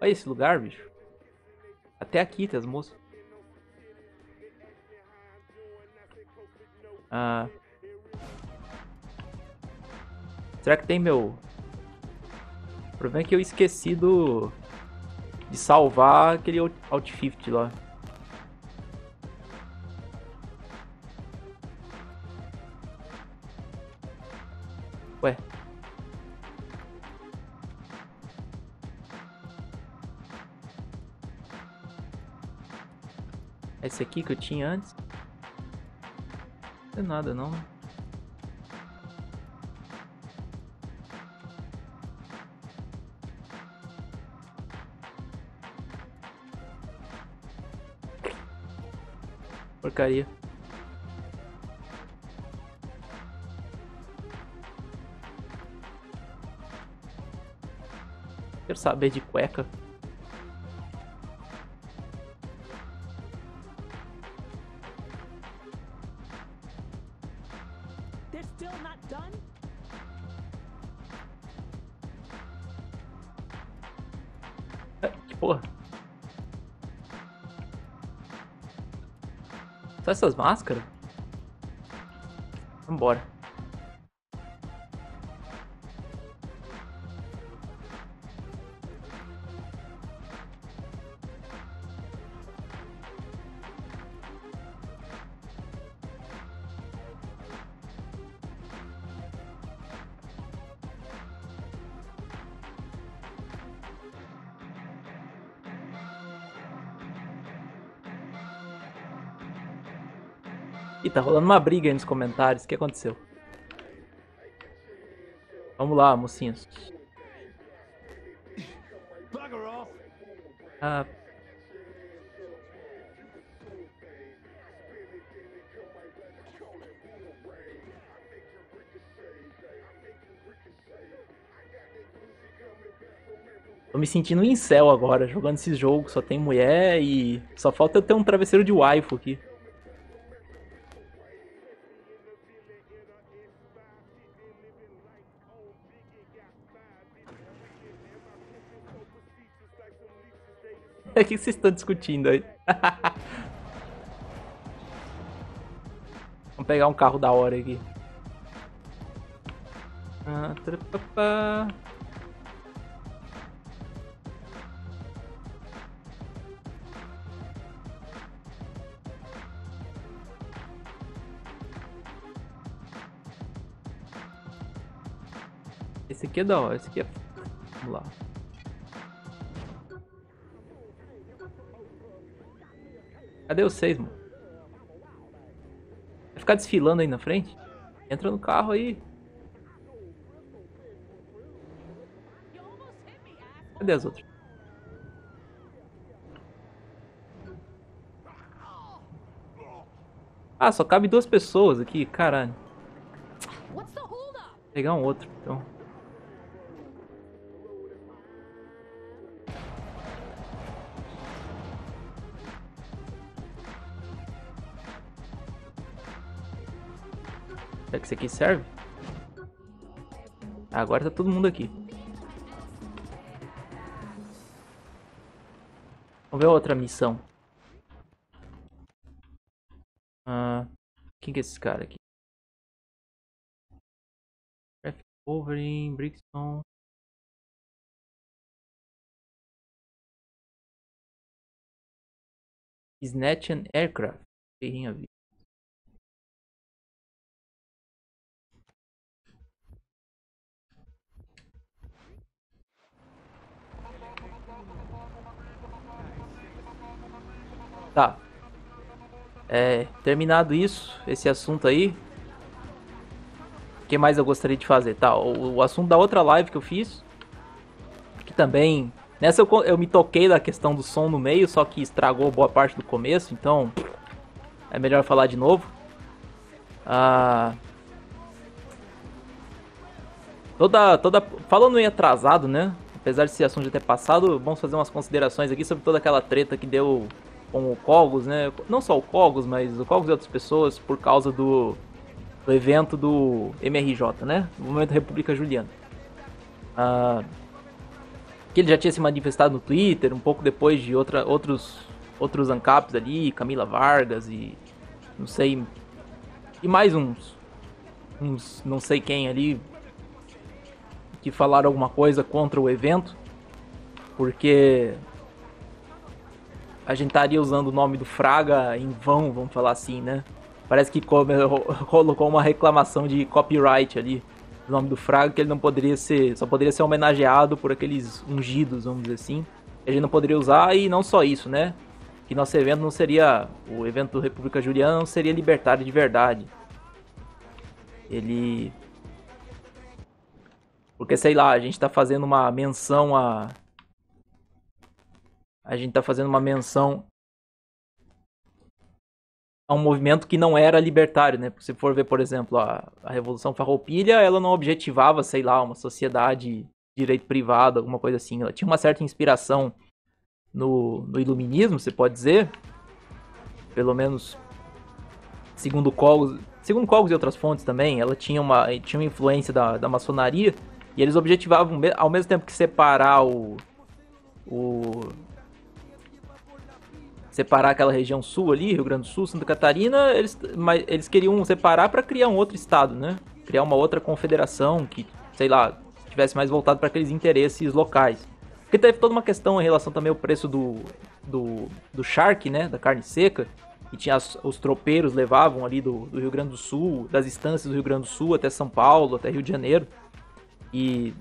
Olha esse lugar, bicho. Até aqui tem as moças. Ah. Será que tem meu... O problema é que eu esqueci de salvar aquele Alt 50 lá. Ué. Esse aqui que eu tinha antes? Não tem nada não. Porcaria. Quero saber de cueca. Que porra. Só essas máscaras? Vambora. Ih, tá rolando uma briga aí nos comentários. O que aconteceu? Vamos lá, mocinhos. Ah. Tô me sentindo um incel agora, jogando esse jogo. Só tem mulher e... Só falta eu ter um travesseiro de waifu aqui. O que vocês estão discutindo aí? Vamos pegar um carro da hora aqui. Esse aqui é da hora, esse aqui é... Vamos lá. Cadê vocês, mano? Vai ficar desfilando aí na frente? Entra no carro aí. Cadê as outras? Ah, só cabe 2 pessoas aqui, caralho. Vou pegar um outro, então. Será que isso aqui serve? Agora tá todo mundo aqui. Vamos ver a outra missão. Quem que é esse cara aqui? Traffic Overing, Brixton. Snatch an Aircraft. Ferrinha vida. Tá. Terminado isso, esse assunto aí. O que mais eu gostaria de fazer? Tá, o assunto da outra live que eu fiz. Que também... Nessa eu me toquei da questão do som no meio, só que estragou boa parte do começo, então... É melhor falar de novo. Falando em atrasado, né? Apesar desse assunto já ter passado, vamos fazer umas considerações aqui sobre toda aquela treta que deu com o Cogos, né? Não só o Cogos, mas o Cogos e outras pessoas por causa do evento do MRJ, né? Movimento República Juliana. Que ele já tinha se manifestado no Twitter, um pouco depois de outros ANCAPs ali, Camila Vargas e não sei, e mais uns não sei quem ali, que falaram alguma coisa contra o evento, porque a gente estaria usando o nome do Fraga em vão, vamos falar assim, né? Parece que colocou uma reclamação de copyright ali, o nome do Fraga, que ele não poderia ser, só poderia ser homenageado por aqueles ungidos, vamos dizer assim. A gente não poderia usar, e não só isso, né? Que nosso evento não seria, o evento do República Juliana não seria libertário de verdade. Ele... Porque, sei lá, a gente tá fazendo uma menção a... A gente tá fazendo uma menção a um movimento que não era libertário, né? Se for ver, por exemplo, a Revolução Farroupilha, ela não objetivava, sei lá, uma sociedade de direito privado, alguma coisa assim. Ela tinha uma certa inspiração no iluminismo, você pode dizer. Pelo menos, segundo Cogos e outras fontes também, ela tinha uma influência da maçonaria. E eles objetivavam, ao mesmo tempo que separar separar aquela região sul ali, Rio Grande do Sul, Santa Catarina, eles queriam separar para criar um outro estado, né? Criar uma outra confederação que, sei lá, tivesse mais voltado para aqueles interesses locais. Porque teve toda uma questão em relação também ao preço do charque, né? Da carne seca. E tinha os tropeiros levavam ali do Rio Grande do Sul, das estâncias do Rio Grande do Sul até São Paulo, até Rio de Janeiro. E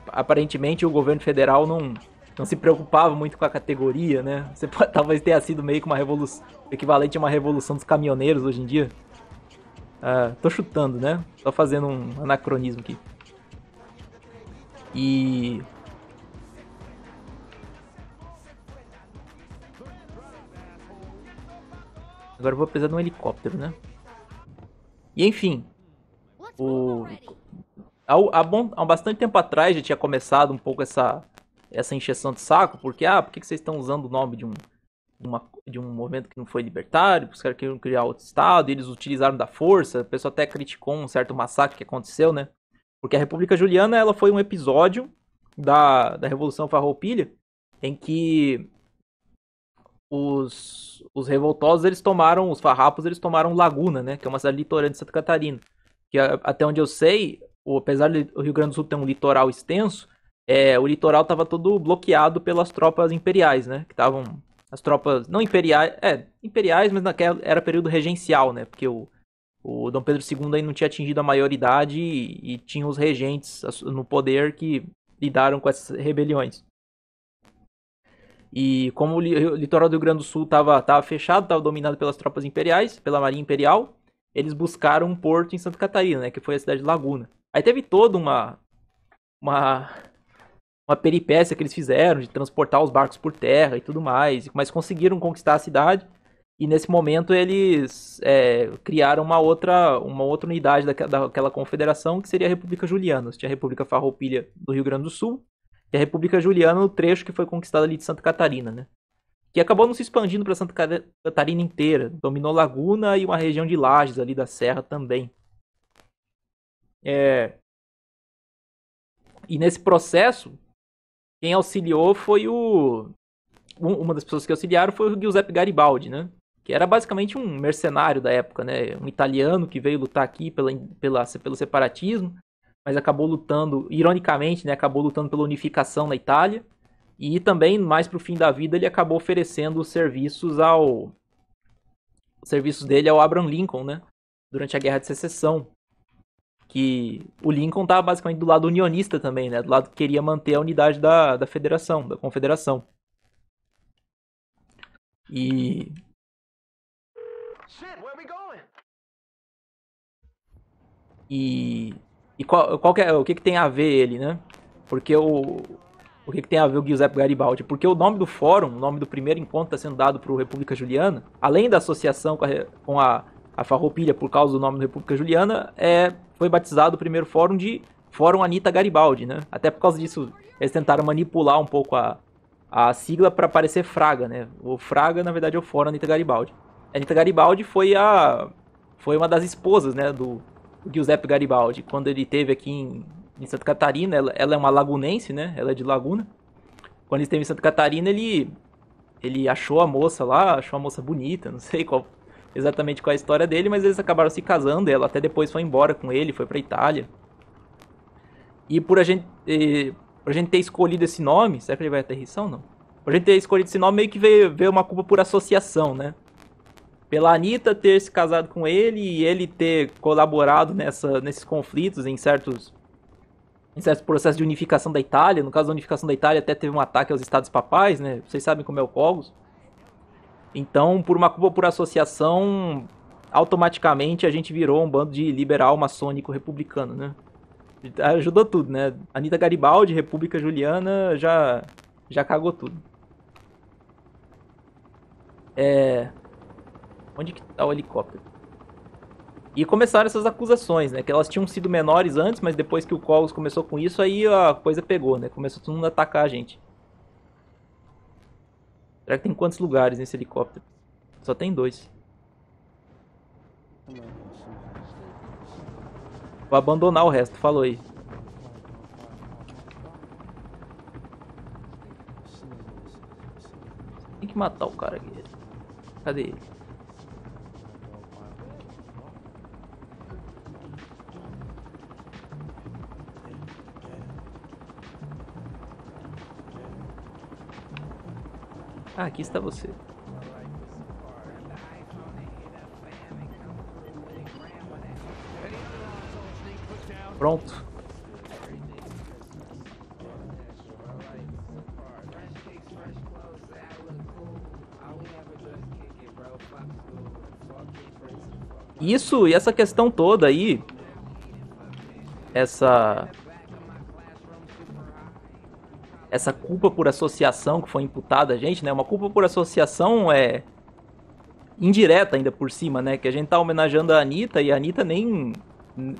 aparentemente o governo federal não se preocupava muito com a categoria, né? Você pode, talvez tenha sido meio que uma revolução, equivalente a uma revolução dos caminhoneiros hoje em dia. Tô chutando, né? Tô fazendo um anacronismo aqui. E... Agora eu vou precisar de um helicóptero, né? E enfim, há bastante tempo atrás já tinha começado um pouco essa encheção de saco, porque, por que vocês estão usando o nome de um movimento que não foi libertário, os caras queriam criar outro estado, e eles utilizaram da força, o pessoal até criticou um certo massacre que aconteceu, né? Porque a República Juliana, ela foi um episódio da Revolução Farroupilha, em que os revoltosos, os farrapos, eles tomaram Laguna, né? Que é uma cidade litorânea de Santa Catarina. Que até onde eu sei, apesar do Rio Grande do Sul ter um litoral extenso, o litoral estava todo bloqueado pelas tropas imperiais, né? Que estavam as tropas não imperiais, imperiais, mas naquela era período regencial, né? Porque o Dom Pedro II ainda não tinha atingido a maioridade e tinha os regentes no poder que lidaram com essas rebeliões. E como o litoral do Rio Grande do Sul estava fechado, estava dominado pelas tropas imperiais, pela Marinha Imperial, eles buscaram um porto em Santa Catarina, né? Que foi a cidade de Laguna. Aí teve toda uma peripécia que eles fizeram de transportar os barcos por terra e tudo mais, mas conseguiram conquistar a cidade, e nesse momento eles criaram uma outra unidade daquela confederação, que seria a República Juliana. Tinha a República Farroupilha do Rio Grande do Sul e a República Juliana no trecho que foi conquistado ali de Santa Catarina, né? Que acabou não se expandindo para Santa Catarina inteira, dominou Laguna e uma região de Lages ali da Serra também. E nesse processo, quem auxiliou foi uma das pessoas que auxiliaram foi o Giuseppe Garibaldi, né? Que era basicamente um mercenário da época, né? Um italiano que veio lutar aqui pelo separatismo, mas acabou lutando, ironicamente, né? Acabou lutando pela unificação na Itália. E também, mais pro fim da vida, ele acabou oferecendo os serviços dele ao Abraham Lincoln, né? Durante a Guerra de Secessão. Que o Lincoln estava basicamente do lado unionista também, né? Do lado que queria manter a unidade da federação, da confederação. E... o que tem a ver ele, né? Porque o que tem a ver o Giuseppe Garibaldi? Porque o nome do fórum, o nome do primeiro encontro está sendo dado para o República Juliana, além da associação com a Farroupilha por causa do nome do República Juliana, foi batizado o primeiro fórum de Fórum Anita Garibaldi, né? Até por causa disso, eles tentaram manipular um pouco a sigla para parecer Fraga, né? O Fraga, na verdade, é o Fórum Anita Garibaldi. A Anita Garibaldi foi uma das esposas, né, do Giuseppe Garibaldi, quando ele esteve aqui em Santa Catarina. Ela é uma lagunense, né? Ela é de Laguna. Quando ele esteve em Santa Catarina, ele achou a moça lá, achou a moça bonita, não sei exatamente qual é a história dele, mas eles acabaram se casando, ela até depois foi embora com ele, foi pra Itália. E por a gente ter escolhido esse nome, será que ele vai aterrissar ou não? Por a gente ter escolhido esse nome, meio que veio uma culpa por associação, né? Pela Anitta ter se casado com ele e ele ter colaborado nesses conflitos em certos processos de unificação da Itália. No caso da unificação da Itália, até teve um ataque aos estados papais, né? Vocês sabem como é o Cogos. Então, por uma culpa por associação, automaticamente a gente virou um bando de liberal maçônico republicano, né? Ajudou tudo, né? Anitta Garibaldi, República Juliana, já cagou tudo. Onde que tá o helicóptero? E começaram essas acusações, né? Que elas tinham sido menores antes, mas depois que o Cogos começou com isso, aí a coisa pegou, né? Começou todo mundo a atacar a gente. Será que tem quantos lugares nesse helicóptero? Só tem 2. Vou abandonar o resto, falou aí. Tem que matar o cara aqui. Cadê ele? Ah, aqui está você. Pronto. Isso, e essa questão toda aí, essa culpa por associação que foi imputada a gente, né? Uma culpa por associação indireta ainda por cima, né? Que a gente tá homenageando a Anitta e a Anitta nem...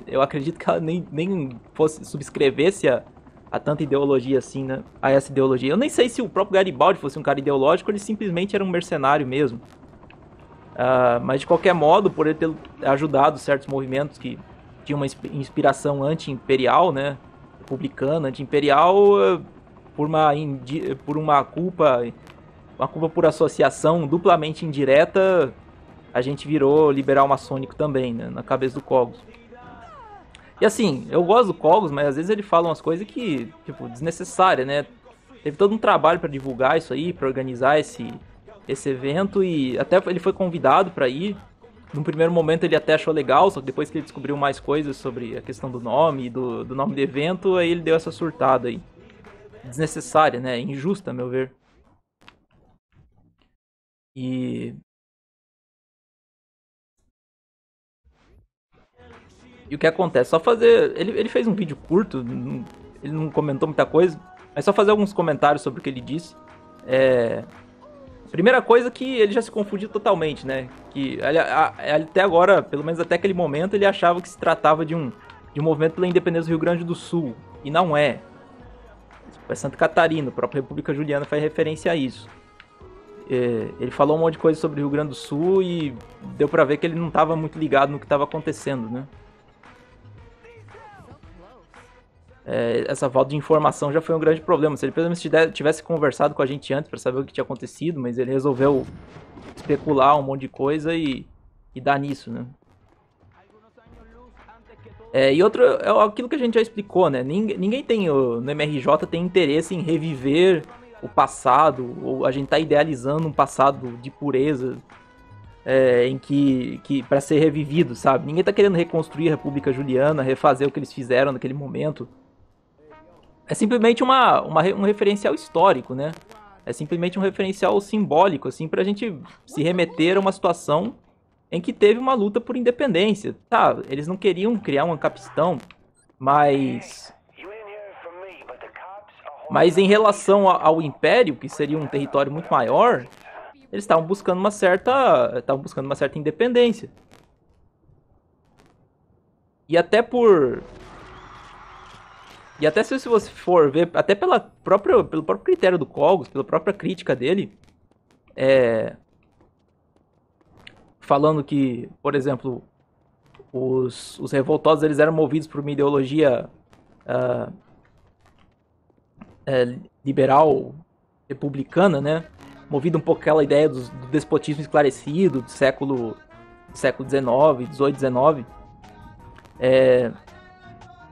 Eu acredito que ela nem fosse subscrevesse a tanta ideologia assim, né? A essa ideologia. Eu nem sei se o próprio Garibaldi fosse um cara ideológico, ele simplesmente era um mercenário mesmo. Mas de qualquer modo, por ele ter ajudado certos movimentos que tinham uma inspiração anti-imperial, né? Republicana, anti-imperial, por uma culpa por associação duplamente indireta, a gente virou liberal maçônico também, né? Na cabeça do Cogos. E assim, eu gosto do Cogos, mas às vezes ele fala umas coisas que, tipo, desnecessárias, né? Teve todo um trabalho pra divulgar isso aí, pra organizar esse evento, e até ele foi convidado pra ir. Num primeiro momento ele até achou legal, só que depois que ele descobriu mais coisas sobre a questão do nome e do nome do evento, aí ele deu essa surtada aí. Desnecessária, né? Injusta, a meu ver. E o que acontece? Só fazer... Ele fez um vídeo curto, ele não comentou muita coisa, mas só fazer alguns comentários sobre o que ele disse. Primeira coisa que ele já se confundiu totalmente, né? Que até agora, pelo menos até aquele momento, ele achava que se tratava de um movimento pela independência do Rio Grande do Sul. E não é. É Santa Catarina, a própria República Juliana faz referência a isso. Ele falou um monte de coisa sobre o Rio Grande do Sul e deu pra ver que ele não estava muito ligado no que estava acontecendo, né? Essa falta de informação já foi um grande problema. Se ele pelo menos tivesse conversado com a gente antes para saber o que tinha acontecido, mas ele resolveu especular um monte de coisa e dar nisso, né? E outro é aquilo que a gente já explicou, né? Ninguém no MRJ tem interesse em reviver o passado, ou a gente tá idealizando um passado de pureza em que para ser revivido, sabe? Ninguém tá querendo reconstruir a República Juliana, refazer o que eles fizeram naquele momento. É simplesmente um referencial histórico, né? É simplesmente um referencial simbólico, assim, pra gente se remeter a uma situação em que teve uma luta por independência. Tá, eles não queriam criar um Capistrão, mas em relação ao Império, que seria um território muito maior, eles estavam buscando uma certa independência. E até se você for ver, até pelo próprio critério do Cogos, pela própria crítica dele, falando que, por exemplo, os revoltosos eles eram movidos por uma ideologia liberal republicana, né? Movida um pouco aquela ideia do despotismo esclarecido do século XIX, XVIII, XIX.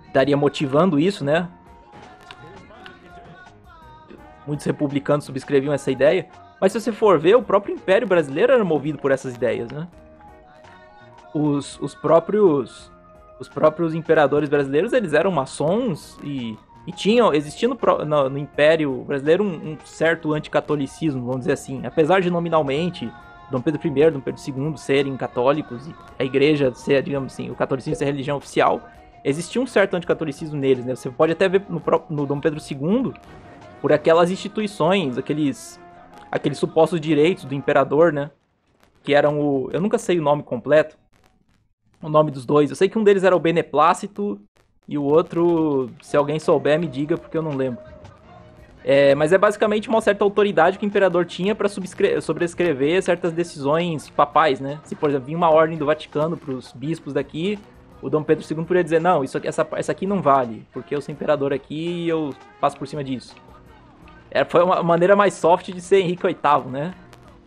Estaria motivando isso, né? Muitos republicanos subscreviam essa ideia. Mas se você for ver, o próprio Império Brasileiro era movido por essas ideias, né? Os próprios imperadores brasileiros, eles eram maçons e existia no Império Brasileiro um certo anticatolicismo, vamos dizer assim. Apesar de nominalmente Dom Pedro I e Dom Pedro II serem católicos e a igreja ser, digamos assim, o catolicismo ser a religião oficial, existia um certo anticatolicismo neles, né? Você pode até ver no Dom Pedro II por aquelas instituições, aqueles supostos direitos do imperador, né? Que eram eu nunca sei o nome completo, o nome dos dois. Eu sei que um deles era o Beneplácito e o outro, se alguém souber, me diga, porque eu não lembro. Mas é basicamente uma certa autoridade que o imperador tinha para sobrescrever certas decisões papais, né? Se, por exemplo, vinha uma ordem do Vaticano para os bispos daqui, o Dom Pedro II poderia dizer, não, essa aqui não vale, porque eu sou imperador aqui e eu passo por cima disso. Foi uma maneira mais soft de ser Henrique VIII, né?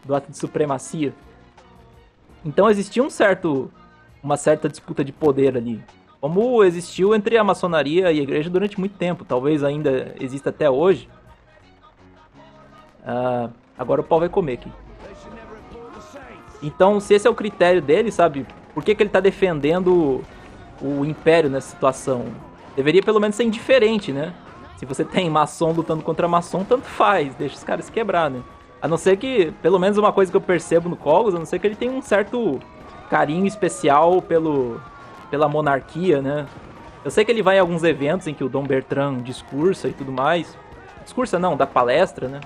Do ato de supremacia. Então existia uma certa disputa de poder ali. Como existiu entre a maçonaria e a igreja durante muito tempo. Talvez ainda exista até hoje. Agora o pau vai comer aqui. Então, se esse é o critério dele, sabe? Por que ele tá defendendo o império nessa situação? Deveria pelo menos ser indiferente, né? Se você tem maçom lutando contra maçom, tanto faz. Deixa os caras se quebrar, né? A não ser que, pelo menos uma coisa que eu percebo no Cogos, a não ser que ele tenha um certo carinho especial pela monarquia, né? Eu sei que ele vai em alguns eventos em que o Dom Bertrand discursa e tudo mais. Discursa não, dá palestra, né?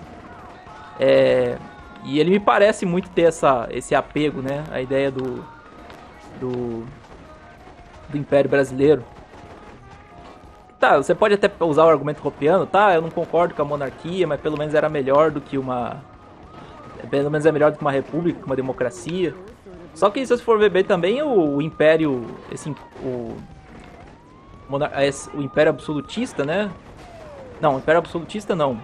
E ele me parece muito ter esse apego, né? A ideia do Império Brasileiro. Tá, você pode até usar o argumento ropiano, tá? Eu não concordo com a monarquia, mas pelo menos era melhor do que uma... Pelo menos é melhor do que uma república, que uma democracia. Só que se você for ver bem também, o Império... o Império Absolutista, né? Não, o Império Absolutista não.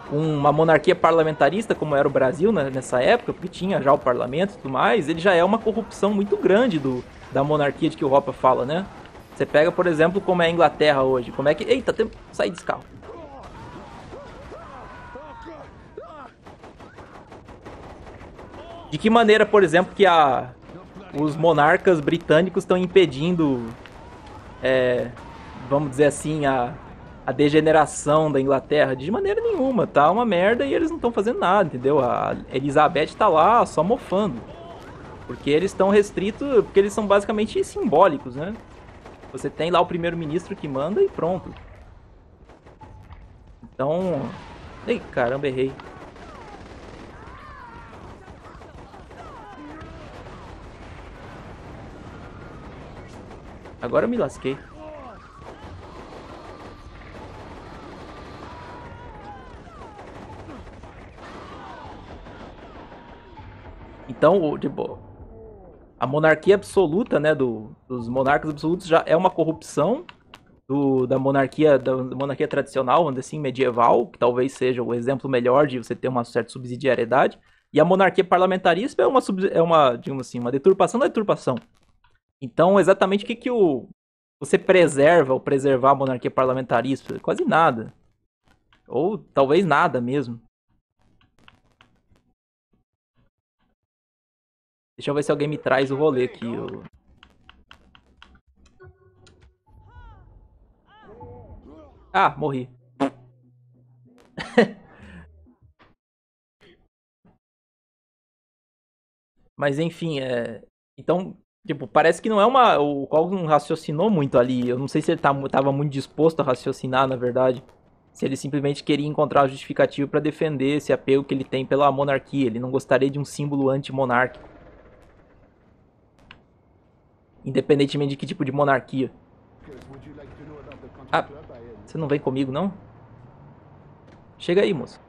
Uma monarquia parlamentarista, como era o Brasil nessa época, porque tinha já o parlamento e tudo mais, ele já é uma corrupção muito grande da monarquia de que o Ropa fala, né? Você pega, por exemplo, como é a Inglaterra hoje. Como é que... Eita, tem que sair desse carro. De que maneira, por exemplo, que os monarcas britânicos estão impedindo, vamos dizer assim, a degeneração da Inglaterra? De maneira nenhuma, tá uma merda e eles não estão fazendo nada, entendeu? A Elizabeth tá lá só mofando. Porque eles estão restritos, porque eles são basicamente simbólicos, né? Você tem lá o primeiro-ministro que manda e pronto. Então... Ei, caramba, errei. Agora eu me lasquei. Então, tipo, a monarquia absoluta, né, dos monarcas absolutos já é uma corrupção da monarquia tradicional, vamos dizer assim, medieval, que talvez seja o exemplo melhor de você ter uma certa subsidiariedade. E a monarquia parlamentarista digamos assim, uma deturpação da deturpação. Então, exatamente o que você preserva ou preservar a monarquia parlamentarista? Quase nada. Ou talvez nada mesmo. Deixa eu ver se alguém me traz o rolê aqui. Ah, morri. Mas enfim, então, tipo, parece que não é uma... O Cogos não raciocinou muito ali. Eu não sei se ele tava muito disposto a raciocinar, na verdade. Se ele simplesmente queria encontrar justificativo para defender esse apego que ele tem pela monarquia. Ele não gostaria de um símbolo anti-monárquico. Independentemente de que tipo de monarquia. Ah, você não vem comigo, não? Chega aí, moço.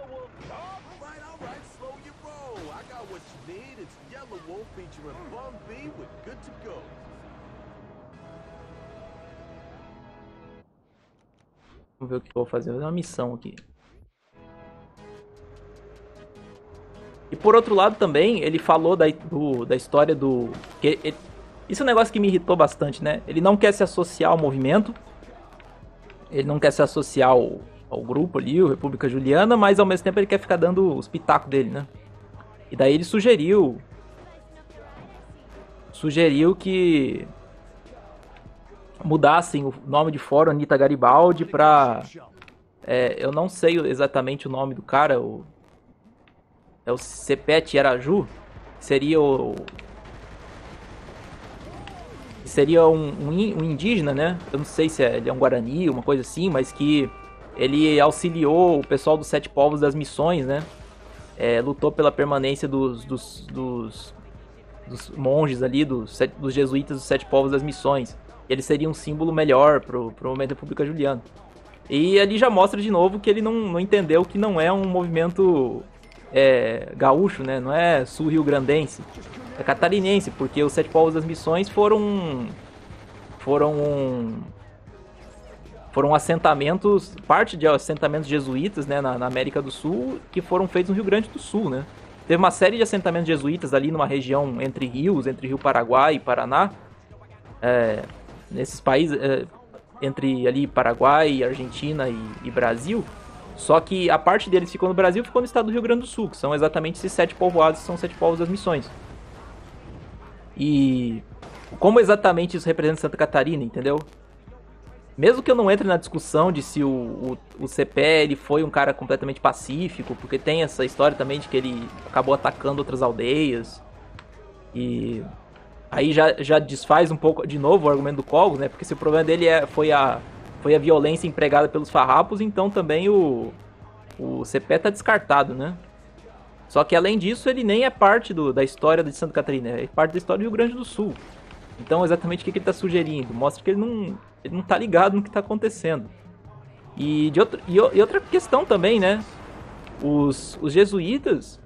All right, slow your roll. I got what you need. It's Yellow Wolf featuring Bum B with Good to Go. Vamos ver o que eu vou fazer. Vou fazer uma missão aqui. E por outro lado também, ele falou da história do... isso é um negócio que me irritou bastante, né? Ele não quer se associar ao movimento. Ele não quer se associar ao grupo ali, o República Juliana, mas ao mesmo tempo ele quer ficar dando os pitacos dele, né? E daí ele sugeriu que mudassem o nome de fórum Anitta Garibaldi pra... eu não sei exatamente o nome do cara, é o Sepete Araju, seria um indígena, né? Eu não sei se ele é um Guarani, uma coisa assim, mas que ele auxiliou o pessoal dos Sete Povos das Missões, né? Lutou pela permanência dos monges ali, dos jesuítas dos Sete Povos das Missões. Ele seria um símbolo melhor pro movimento da República Juliana. E ali já mostra de novo que ele não entendeu que não é um movimento gaúcho, né? Não é sul-rio-grandense. É catarinense, porque os Sete Povos das Missões foram assentamentos, parte de assentamentos jesuítas, né, na América do Sul, que foram feitos no Rio Grande do Sul, né? Teve uma série de assentamentos jesuítas ali numa região entre rios, entre Rio Paraguai e Paraná, nesses países, entre ali Paraguai, Argentina e Brasil. Só que a parte deles ficou no Brasil, ficou no estado do Rio Grande do Sul, que são exatamente esses 7 povoados, que são os 7 povos das missões. E como exatamente isso representa Santa Catarina, entendeu? Mesmo que eu não entre na discussão de se o Cepé ele foi um cara completamente pacífico, porque tem essa história também de que ele acabou atacando outras aldeias. E aí já desfaz um pouco de novo o argumento do Cogos, né? Porque se o problema dele foi a violência empregada pelos farrapos, então também o Cepé tá descartado, né? Só que além disso, ele nem é parte da história de Santa Catarina, é parte da história do Rio Grande do Sul. Então exatamente o que ele tá sugerindo? Mostra que ele não tá ligado no que tá acontecendo. E outra questão também, né? Os jesuítas,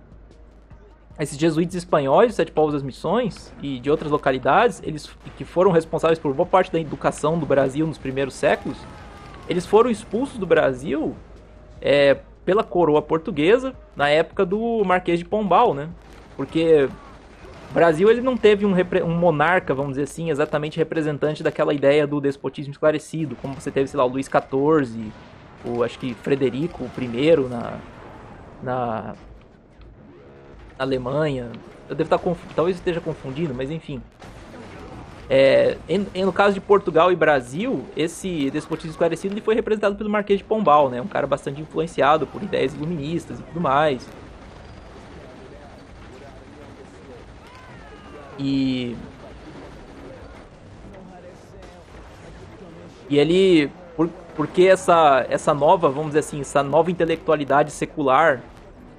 esses jesuítas espanhóis, os Sete Povos das Missões e de outras localidades, eles que foram responsáveis por boa parte da educação do Brasil nos primeiros séculos, eles foram expulsos do Brasil pela coroa portuguesa na época do Marquês de Pombal, né? Porque o Brasil ele não teve um monarca, vamos dizer assim, exatamente representante daquela ideia do despotismo esclarecido, como você teve, sei lá, o Luís XIV, acho que Frederico I na Alemanha. Eu devo estar talvez esteja confundindo, mas enfim. No caso de Portugal e Brasil, esse despotismo esclarecido ele foi representado pelo Marquês de Pombal, né? Um cara bastante influenciado por ideias iluministas e tudo mais. E ele, porque essa nova, vamos dizer assim, essa nova intelectualidade secular,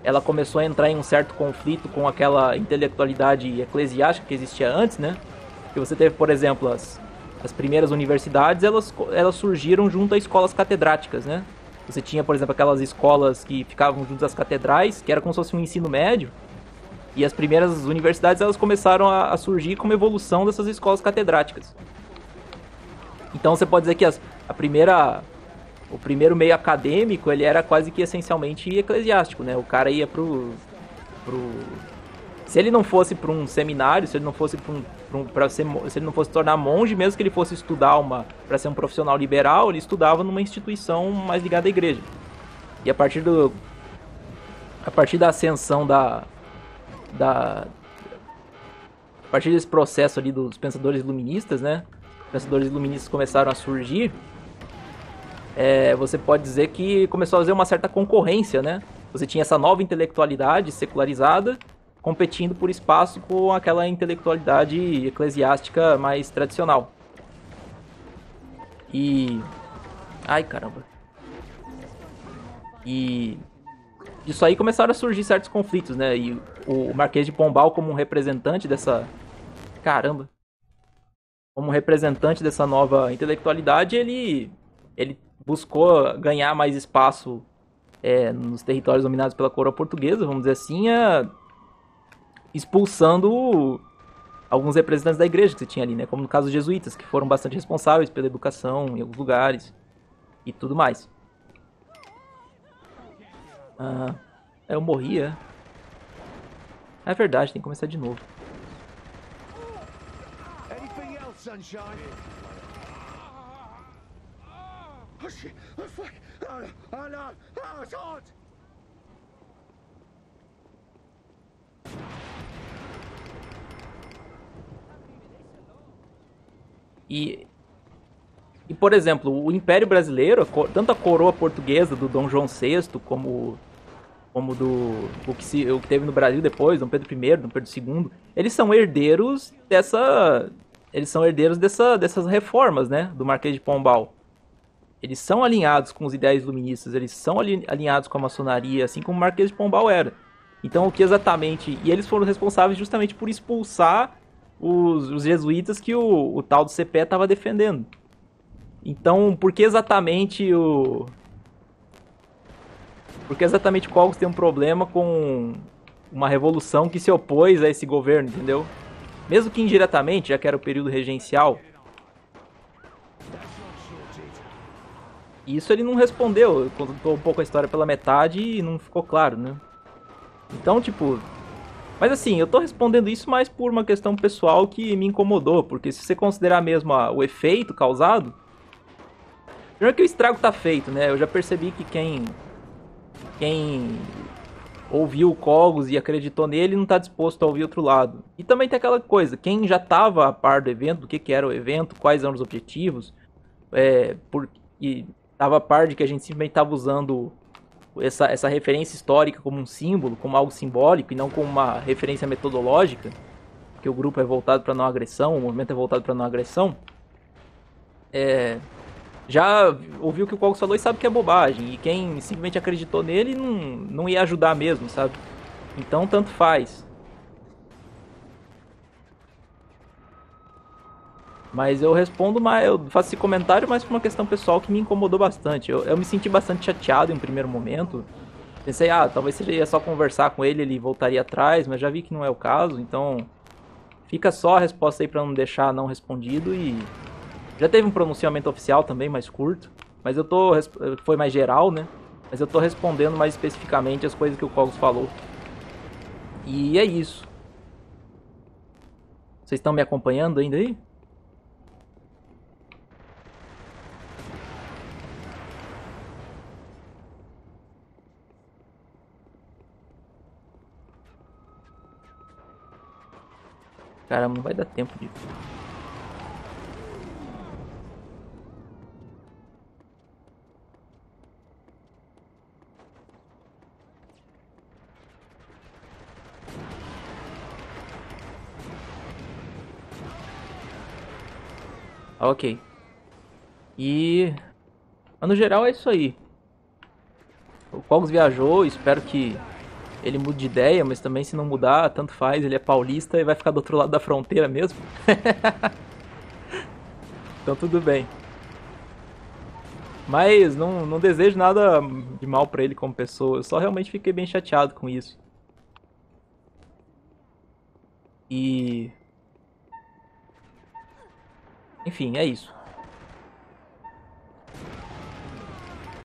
ela começou a entrar em um certo conflito com aquela intelectualidade eclesiástica que existia antes, né? Que você teve, por exemplo, as primeiras universidades, elas surgiram junto a escolas catedráticas, né? Você tinha, por exemplo, aquelas escolas que ficavam junto às catedrais, que era como se fosse um ensino médio. E as primeiras universidades elas começaram a surgir como evolução dessas escolas catedráticas. Então você pode dizer que o primeiro meio acadêmico ele era quase que essencialmente eclesiástico, né? O cara ia se ele não fosse para um seminário, se ele não fosse se ele não fosse tornar monge, mesmo que ele fosse estudar para ser um profissional liberal, ele estudava numa instituição mais ligada à igreja. E a partir da ascensão a partir desse processo ali dos pensadores iluministas, né? Os pensadores iluministas começaram a surgir. Você pode dizer que começou a fazer uma certa concorrência, né? Você tinha essa nova intelectualidade secularizada competindo por espaço com aquela intelectualidade eclesiástica mais tradicional. Ai, caramba. E disso aí começaram a surgir certos conflitos, né? E o Marquês de Pombal, como um representante dessa... Caramba! Como um representante dessa nova intelectualidade, ele buscou ganhar mais espaço nos territórios dominados pela coroa portuguesa, vamos dizer assim, expulsando alguns representantes da igreja que você tinha ali, né? Como no caso dos jesuítas, que foram bastante responsáveis pela educação em alguns lugares e tudo mais. Eu morria. É verdade, tem que começar de novo. Anything else, sunshine? Oh shit! Oh fuck! Oh no! Oh, it's hot! E, por exemplo, o Império Brasileiro, tanto a coroa portuguesa do Dom João VI, como o que teve no Brasil depois, Dom Pedro I, Dom Pedro II, eles são herdeiros dessas reformas, né, do Marquês de Pombal. Eles são alinhados com os ideais iluministas, eles são alinhados com a maçonaria, assim como o Marquês de Pombal era. Então, o que exatamente... E eles foram responsáveis justamente por expulsar os jesuítas que o tal do CPE estava defendendo. Então, por que exatamente o Cogos tem um problema com uma revolução que se opôs a esse governo, entendeu? Mesmo que indiretamente, já que era o período regencial. E isso ele não respondeu, contou um pouco a história pela metade e não ficou claro, né? Então, tipo... Mas assim, eu tô respondendo isso mais por uma questão pessoal que me incomodou, porque se você considerar mesmo o efeito causado... Primeiro que o estrago tá feito, né? Eu já percebi que quem ouviu o Cogos e acreditou nele não tá disposto a ouvir outro lado. E também tem aquela coisa, quem já tava a par do evento, do que era o evento, quais eram os objetivos, e tava a par de que a gente simplesmente tava usando essa referência histórica como um símbolo, como algo simbólico e não como uma referência metodológica, que o grupo é voltado para não agressão, o movimento é voltado para não agressão, já ouviu o que o Cogos falou e sabe que é bobagem. E quem simplesmente acreditou nele não ia ajudar mesmo, sabe? Então, tanto faz. Mas eu respondo mais, eu faço esse comentário mais por uma questão pessoal que me incomodou bastante. Eu me senti bastante chateado em um primeiro momento. Pensei, talvez seria só conversar com ele voltaria atrás, mas já vi que não é o caso, então fica só a resposta aí pra não deixar não respondido e... Já teve um pronunciamento oficial também, mais curto, mas foi mais geral, né? Mas eu tô respondendo mais especificamente as coisas que o Cogos falou. E é isso. Vocês estão me acompanhando ainda aí? Caramba, não vai dar tempo de... Ok. Mas no geral é isso aí. O Cogos viajou, espero que ele mude de ideia, mas também se não mudar, tanto faz, ele é paulista e vai ficar do outro lado da fronteira mesmo. Então tudo bem. Mas não desejo nada de mal pra ele como pessoa, eu só realmente fiquei bem chateado com isso. E... Enfim, é isso.